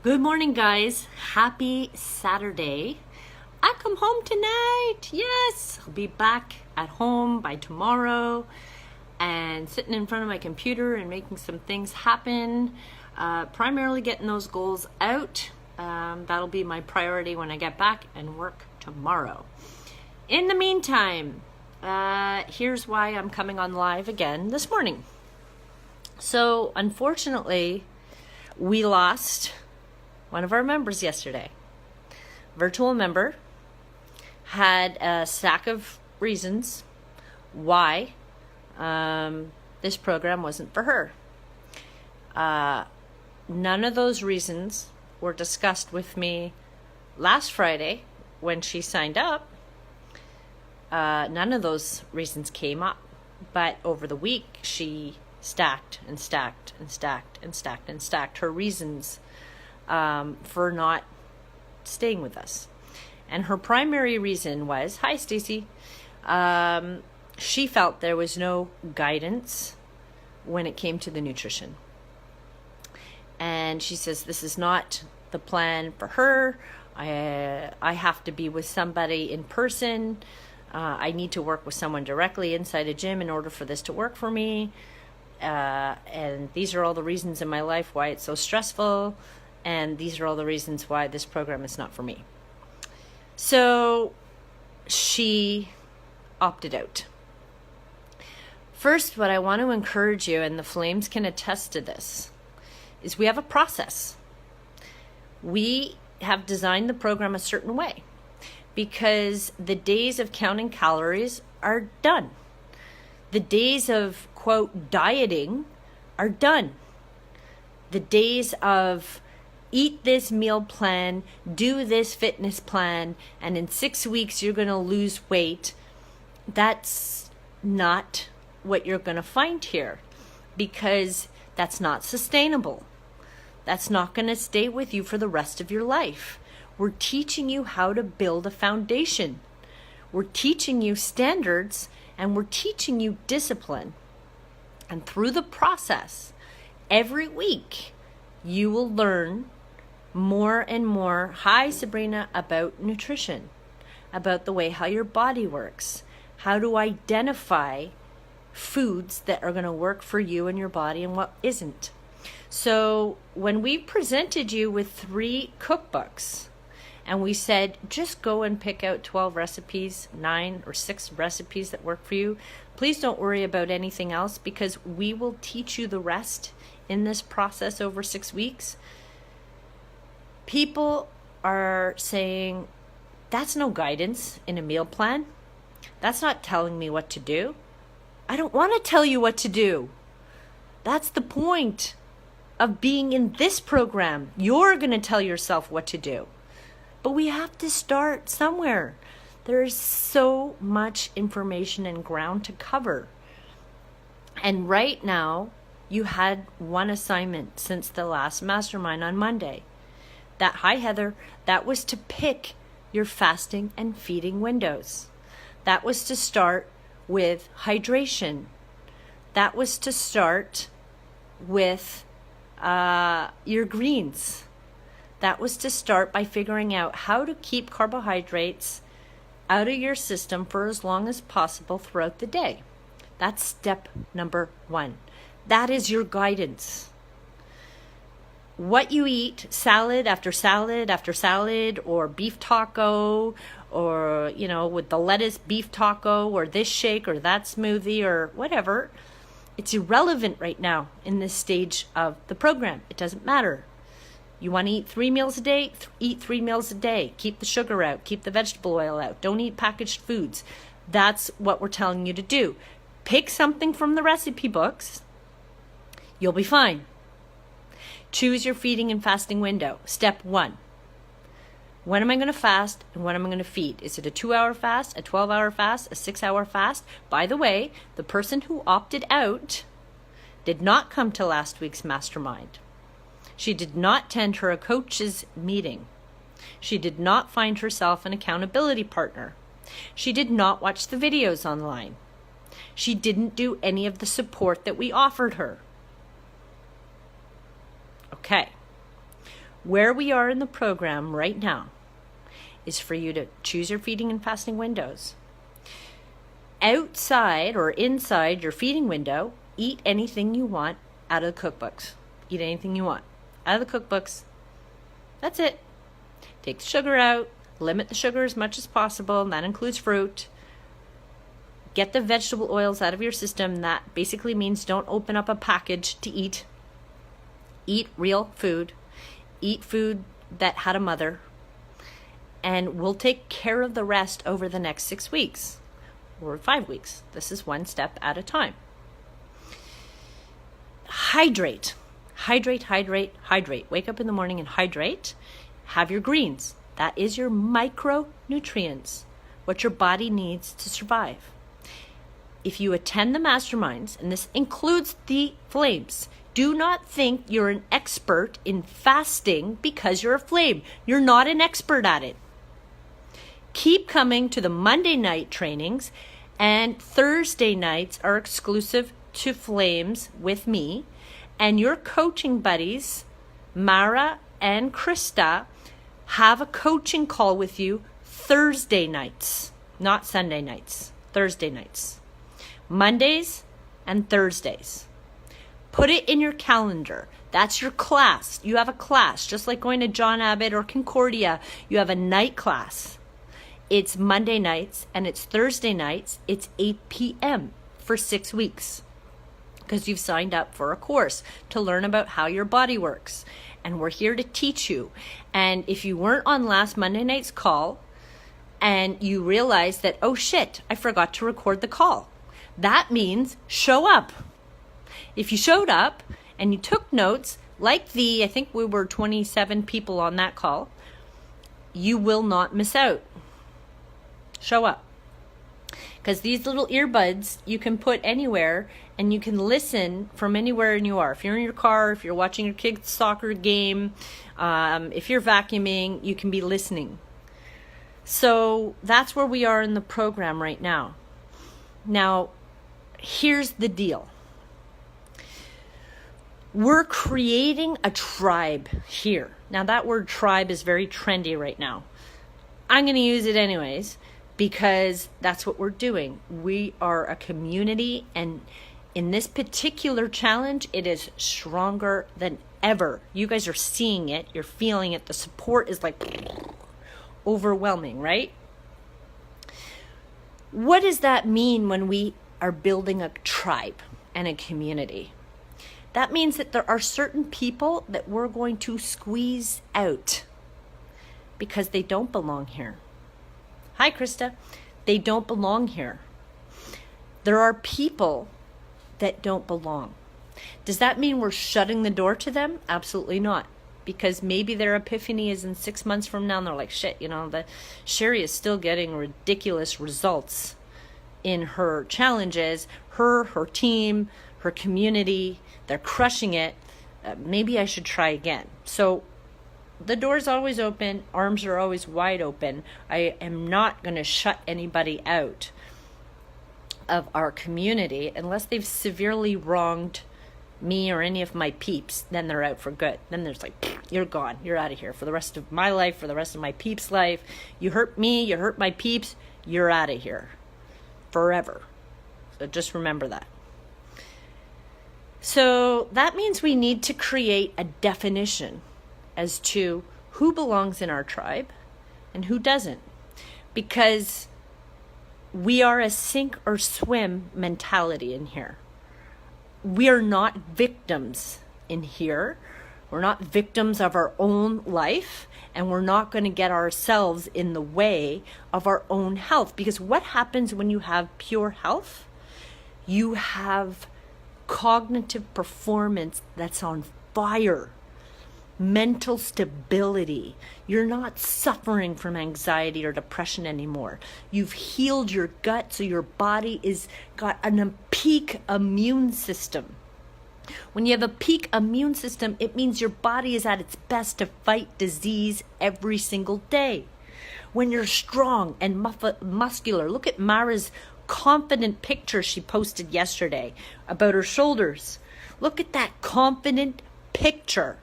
Good morning, guys. Happy Saturday. I come home tonight. Yes, I'll be back at home by tomorrow and sitting in front of my computer and making some things happen. Primarily getting those goals out. That'll be my priority when I get back and work tomorrow. In the meantime, here's why I'm coming on live again this morning. So, unfortunately, we lost one of our members yesterday. Virtual member had a stack of reasons why this program wasn't for her. None of those reasons were discussed with me last Friday when she signed up. None of those reasons came up, but over the week she stacked and stacked and stacked and stacked and stacked her reasons for not staying with us. And her primary reason was, hi Stacy, she felt there was no guidance when it came to the nutrition. And she says, this is not the plan for her. I have to be with somebody in person. I need to work with someone directly inside a gym in order for this to work for me. And these are all the reasons in my life why it's so stressful. And these are all the reasons why this program is not for me. So she opted out. First, what I want to encourage you, and the Flames can attest to this, is we have a process. We have designed the program a certain way because the days of counting calories are done. The days of, quote, dieting are done. The days of eat this meal plan, do this fitness plan, and in 6 weeks you're going to lose weight. That's not what you're going to find here because that's not sustainable. That's not going to stay with you for the rest of your life. We're teaching you how to build a foundation. We're teaching you standards and we're teaching you discipline. And through the process, every week, you will learn more and more, hi Sabrina, about nutrition, about the way how your body works, how to identify foods that are going to work for you and your body and what isn't. So when we presented you with 3 cookbooks and we said, just go and pick out 12 recipes, 9 or 6 recipes that work for you, please don't worry about anything else because we will teach you the rest in this process over 6 weeks. People are saying, that's no guidance in a meal plan. That's not telling me what to do. I don't want to tell you what to do. That's the point of being in this program. You're going to tell yourself what to do. But we have to start somewhere. There is so much information and ground to cover. And right now, you had one assignment since the last mastermind on Monday. Hi Heather, that was to pick your fasting and feeding windows. That was to start with hydration. That was to start with your greens. That was to start by figuring out how to keep carbohydrates out of your system for as long as possible throughout the day. That's step number 1. That is your guidance. What you eat, salad after salad after salad, or beef taco, or, with the lettuce beef taco, or this shake, or that smoothie, or whatever, it's irrelevant right now in this stage of the program. It doesn't matter. You want to eat 3 meals a day? Eat 3 meals a day. Keep the sugar out. Keep the vegetable oil out. Don't eat packaged foods. That's what we're telling you to do. Pick something from the recipe books. You'll be fine. Choose your feeding and fasting window. Step 1. When am I going to fast and when am I going to feed? Is it a 2-hour fast, a 12-hour fast, a 6-hour fast? By the way, the person who opted out did not come to last week's mastermind. She did not attend her coach's meeting. She did not find herself an accountability partner. She did not watch the videos online. She didn't do any of the support that we offered her. Okay. Where we are in the program right now is for you to choose your feeding and fasting windows. Outside or inside your feeding window, eat anything you want out of the cookbooks. Eat anything you want out of the cookbooks. That's it. Take the sugar out. Limit the sugar as much as possible, and that includes fruit. Get the vegetable oils out of your system. That basically means don't open up a package to eat. Eat real food. Eat food that had a mother. And we'll take care of the rest over the next 6 weeks or 5 weeks. This is one step at a time. Hydrate. Hydrate, hydrate, hydrate. Wake up in the morning and hydrate. Have your greens. That is your micronutrients, what your body needs to survive. If you attend the masterminds, and this includes the flames, do not think you're an expert in fasting because you're a flame. You're not an expert at it. Keep coming to the Monday night trainings, and Thursday nights are exclusive to flames with me. And your coaching buddies, Mara and Krista, have a coaching call with you Thursday nights, not Sunday nights, Thursday nights. Mondays and Thursdays. Put it in your calendar. That's your class. You have a class, just like going to John Abbott or Concordia. You have a night class. It's Monday nights and it's Thursday nights. It's 8 p.m. for 6 weeks because you've signed up for a course to learn about how your body works. And we're here to teach you. And if you weren't on last Monday night's call and you realize that, oh shit, I forgot to record the call, that means show up. If you showed up and you took notes, like I think we were 27 people on that call, you will not miss out. Show up. Because these little earbuds you can put anywhere and you can listen from anywhere you are. If you're in your car, if you're watching your kid's soccer game, if you're vacuuming, you can be listening. So that's where we are in the program right now. Now, here's the deal. We're creating a tribe here. Now, that word tribe is very trendy right now. I'm going to use it anyways because that's what we're doing. We are a community, and in this particular challenge, it is stronger than ever. You guys are seeing it. You're feeling it. The support is like overwhelming, right? What does that mean when we are building a tribe and a community? That means that there are certain people that we're going to squeeze out because they don't belong here. Hi, Krista. They don't belong here. There are people that don't belong. Does that mean we're shutting the door to them? Absolutely not. Because maybe their epiphany is in 6 months from now and they're like, shit, the Sherry is still getting ridiculous results in her challenges. Her team, her community, they're crushing it. Maybe I should try again. So the door's always open. Arms are always wide open. I am not going to shut anybody out of our community unless they've severely wronged me or any of my peeps. Then they're out for good. Then there's like, you're gone. You're out of here for the rest of my life, for the rest of my peeps' life. You hurt me, you hurt my peeps, you're out of here forever. So just remember that. So that means we need to create a definition as to who belongs in our tribe and who doesn't. Because we are a sink or swim mentality in here. We are not victims in here. We're not victims of our own life, and we're not going to get ourselves in the way of our own health. Because what happens when you have pure health? You have cognitive performance that's on fire. Mental stability. You're not suffering from anxiety or depression anymore. You've healed your gut, so your body is got a peak immune system. When you have a peak immune system, it means your body is at its best to fight disease every single day. When you're strong and muscular, look at Mara's confident picture she posted yesterday about her shoulders. Look at that confident picture.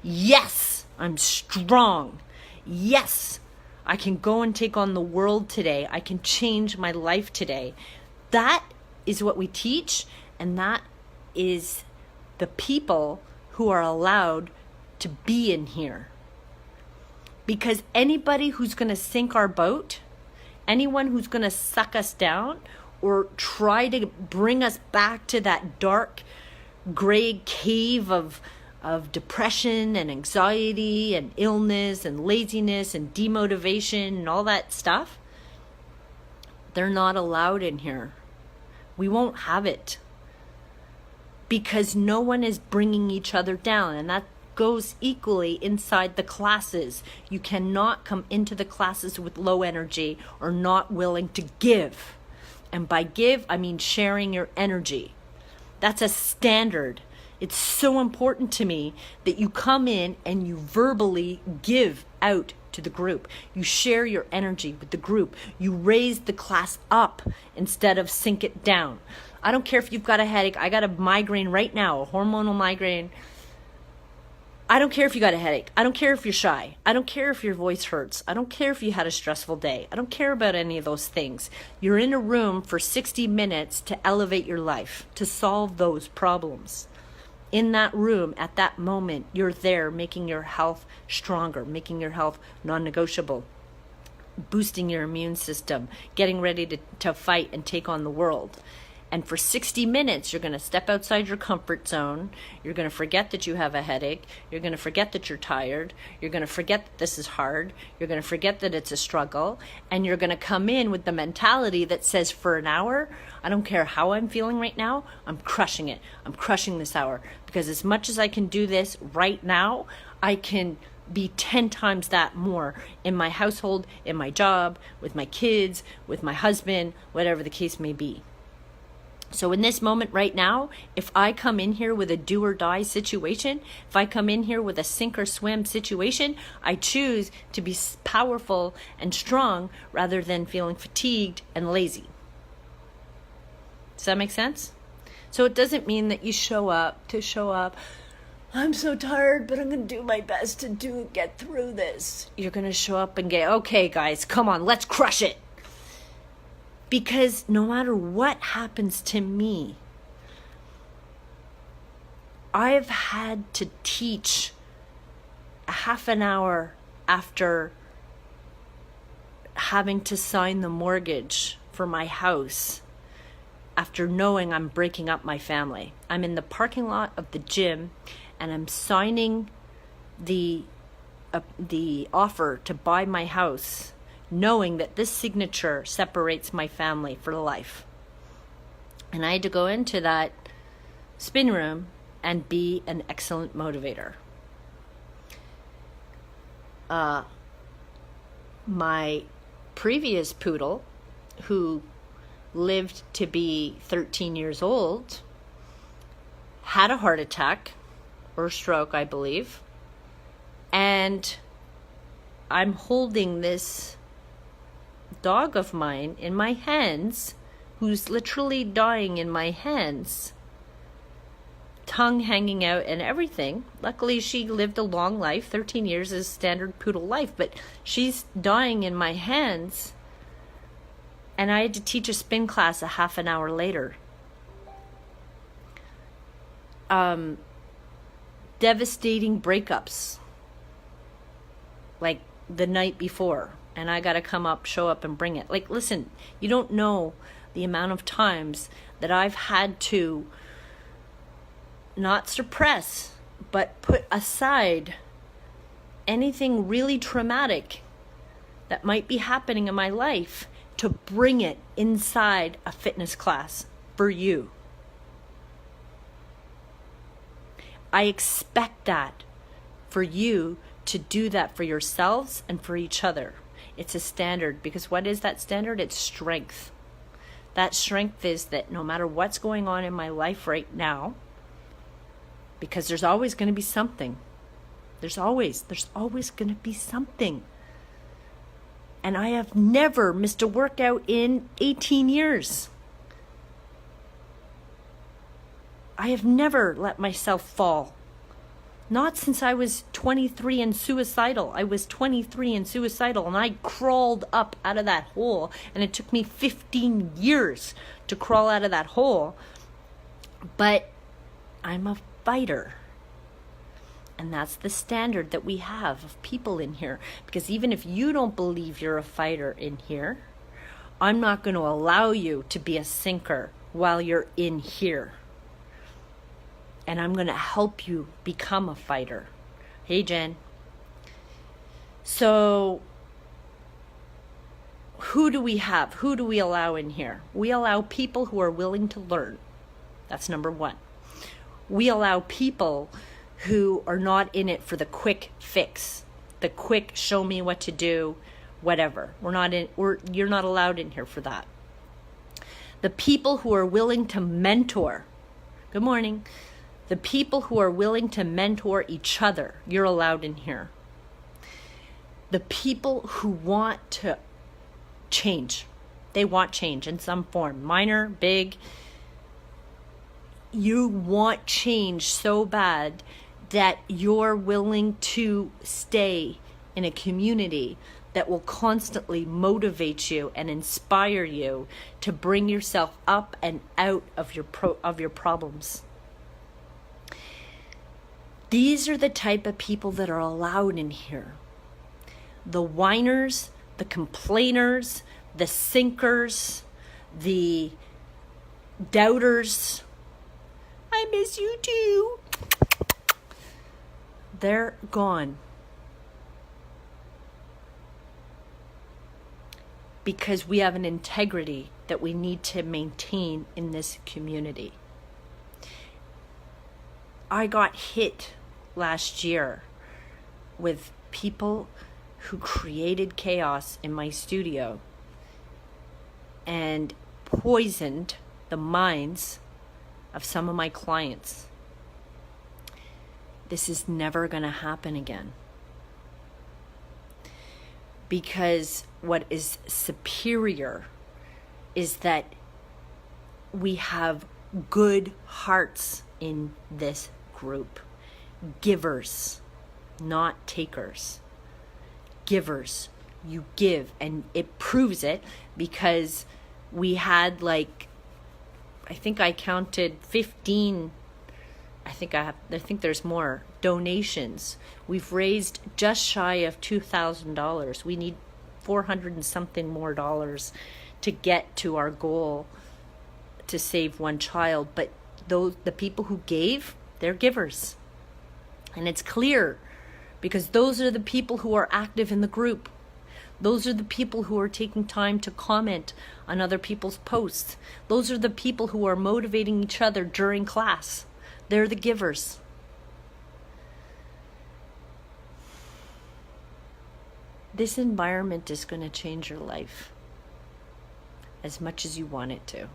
Yes, I'm strong. Yes, I can go and take on the world today. I can change my life today. That is what we teach, and that is the people who are allowed to be in here. Because anybody who's going to sink our boat, anyone who's going to suck us down or try to bring us back to that dark gray cave of depression and anxiety and illness and laziness and demotivation and all that stuff, they're not allowed in here. We won't have it. Because no one is bringing each other down. And that goes equally inside the classes. You cannot come into the classes with low energy or not willing to give. And by give, I mean sharing your energy. That's a standard. It's so important to me that you come in and you verbally give out to the group. You share your energy with the group. You raise the class up instead of sink it down. I don't care if you've got a headache. I got a migraine right now, a hormonal migraine. I don't care if you got a headache. I don't care if you're shy. I don't care if your voice hurts. I don't care if you had a stressful day. I don't care about any of those things. You're in a room for 60 minutes to elevate your life, to solve those problems. In that room, at that moment, you're there making your health stronger, making your health non-negotiable, boosting your immune system, getting ready to fight and take on the world. And for 60 minutes, you're going to step outside your comfort zone. You're going to forget that you have a headache. You're going to forget that you're tired. You're going to forget that this is hard. You're going to forget that it's a struggle. And you're going to come in with the mentality that says, for an hour, I don't care how I'm feeling right now, I'm crushing it. I'm crushing this hour. Because as much as I can do this right now, I can be 10 times that more in my household, in my job, with my kids, with my husband, whatever the case may be. So in this moment right now, if I come in here with a do or die situation, if I come in here with a sink or swim situation, I choose to be powerful and strong rather than feeling fatigued and lazy. Does that make sense? So it doesn't mean that you show up. I'm so tired, but I'm going to do my best to get through this. You're going to show up and get, okay, guys, come on, let's crush it. Because no matter what happens to me, I've had to teach a half an hour after having to sign the mortgage for my house, after knowing I'm breaking up my family. I'm in the parking lot of the gym and I'm signing the offer to buy my house, knowing that this signature separates my family for life. And I had to go into that spin room and be an excellent motivator. My previous poodle, who lived to be 13 years old, had a heart attack or stroke, I believe. And I'm holding this dog of mine in my hands, who's literally dying in my hands, tongue hanging out and everything. Luckily she lived a long life. 13 years is standard poodle life, but she's dying in my hands, and I had to teach a spin class a half an hour later. Devastating breakups like the night before, and I got to show up and bring it. Like, listen, you don't know the amount of times that I've had to not suppress, but put aside anything really traumatic that might be happening in my life to bring it inside a fitness class for you. I expect that for you to do that for yourselves and for each other. It's a standard, because what is that standard? It's strength. That strength is that no matter what's going on in my life right now, because there's always going to be something. There's always going to be something. And I have never missed a workout in 18 years. I have never let myself fall. Not since I was 23 and suicidal. I was 23 and suicidal, and I crawled up out of that hole, and it took me 15 years to crawl out of that hole. But I'm a fighter. And that's the standard that we have of people in here. Because even if you don't believe you're a fighter in here, I'm not going to allow you to be a sinker while you're in here. And I'm going to help you become a fighter. Hey, Jen. So, who do we have? Who do we allow in here? We allow people who are willing to learn. That's number one. We allow people who are not in it for the quick fix, the quick show me what to do, whatever. You're not allowed in here for that. The people who are willing to mentor. Good morning. The people who are willing to mentor each other, you're allowed in here. The people who want to change. They want change in some form, minor, big. You want change so bad that you're willing to stay in a community that will constantly motivate you and inspire you to bring yourself up and out of your problems. These are the type of people that are allowed in here. The whiners, the complainers, the sinkers, the doubters. I miss you too. They're gone. Because we have an integrity that we need to maintain in this community. I got hit last year with people who created chaos in my studio and poisoned the minds of some of my clients. This is never going to happen again. Because what is superior is that we have good hearts in this group. Givers, not takers. Givers. You give, and it proves it because we had I think I counted 15, I think there's more donations. We've raised just shy of $2,000. We need 400 and something more dollars to get to our goal to save one child. But the people who gave, they're givers. And it's clear because those are the people who are active in the group. Those are the people who are taking time to comment on other people's posts. Those are the people who are motivating each other during class. They're the givers. This environment is going to change your life as much as you want it to.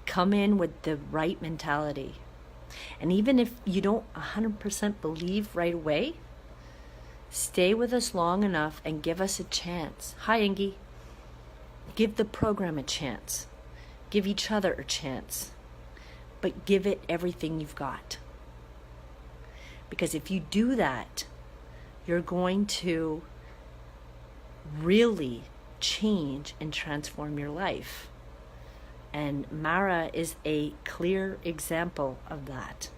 Come in with the right mentality. And even if you don't 100% believe right away, stay with us long enough and give us a chance. Hi, Ingy. Give the program a chance. Give each other a chance. But give it everything you've got. Because if you do that, you're going to really change and transform your life. And Mara is a clear example of that.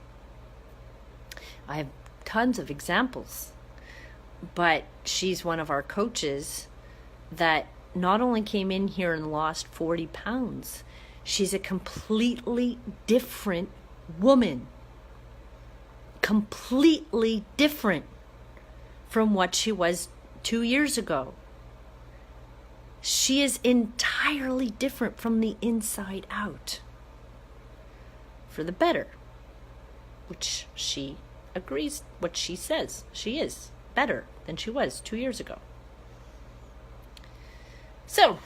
I have tons of examples, but she's one of our coaches that not only came in here and lost 40 pounds, she's a completely different woman. Completely different from what she was 2 years ago. She is entirely different from the inside out. For the better. Which she agrees, what she says. She is better than she was 2 years ago. So,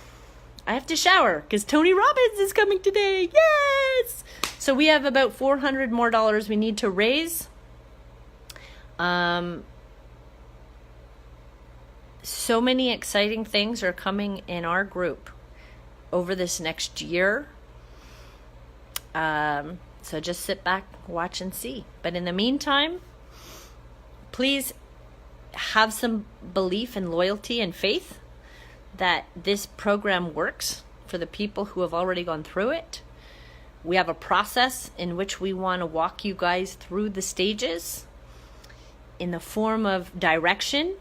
I have to shower because Tony Robbins is coming today. Yes! So we have about $400 more we need to raise. So many exciting things are coming in our group over this next year. So just sit back, watch, and see. But in the meantime, please have some belief and loyalty and faith that this program works for the people who have already gone through it. We have a process in which we want to walk you guys through the stages in the form of direction.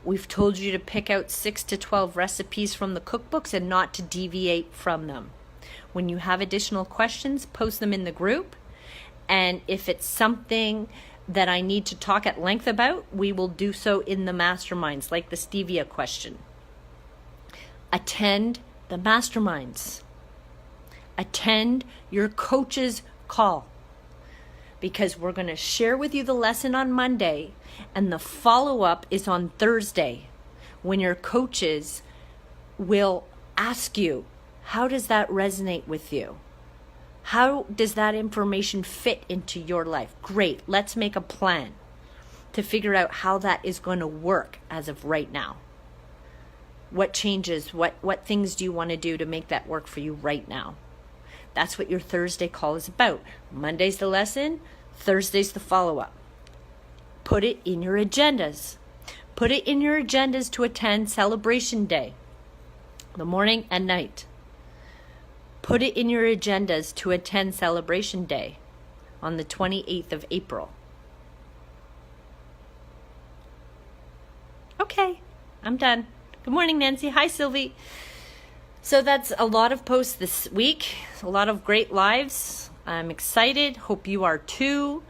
We've told you to pick out 6 to 12 recipes from the cookbooks and not to deviate from them. When you have additional questions, post them in the group. And if it's something that I need to talk at length about, we will do so in the masterminds, like the stevia question. Attend the masterminds. Attend your coach's call, because we're going to share with you the lesson on Monday, and the follow-up is on Thursday, when your coaches will ask you, how does that resonate with you? How does that information fit into your life? Great, let's make a plan to figure out how that is going to work as of right now. What changes, what things do you want to do to make that work for you right now? That's what your Thursday call is about. Monday's the lesson, Thursday's the follow-up. Put it in your agendas. Put it in your agendas to attend Celebration Day, the morning and night. Put it in your agendas to attend Celebration Day on the 28th of April. Okay, I'm done. Good morning, Nancy. Hi, Sylvie. So that's a lot of posts this week, a lot of great lives. I'm excited. Hope you are too.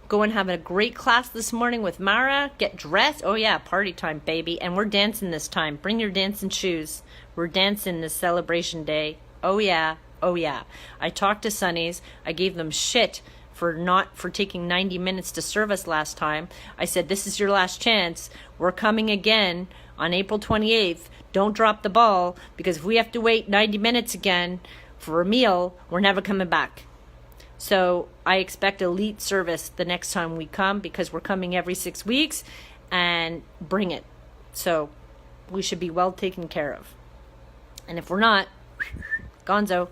Go and have a great class this morning with Mara. Get dressed. Oh yeah, party time, baby. And we're dancing this time. Bring your dancing shoes. We're dancing this Celebration Day. Oh yeah, oh yeah. I talked to Sunnies. I gave them shit for taking 90 minutes to serve us last time. I said, this is your last chance. We're coming again on April 28th. Don't drop the ball, because if we have to wait 90 minutes again for a meal, we're never coming back. So I expect elite service the next time we come, because we're coming every 6 weeks, and bring it. So we should be well taken care of. And if we're not, gonzo.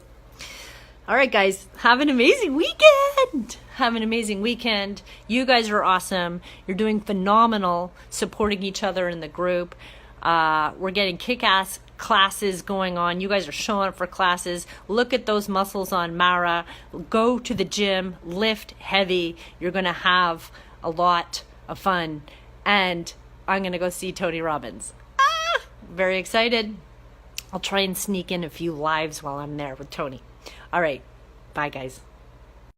All right, guys, have an amazing weekend. Have an amazing weekend. You guys are awesome. You're doing phenomenal supporting each other in the group. We're getting kick-ass classes going on. You guys are showing up for classes. Look at those muscles on Mara. Go to the gym. Lift heavy. You're going to have a lot of fun. And I'm going to go see Tony Robbins. Very excited. I'll try and sneak in a few lives while I'm there with Tony. All right. Bye, guys.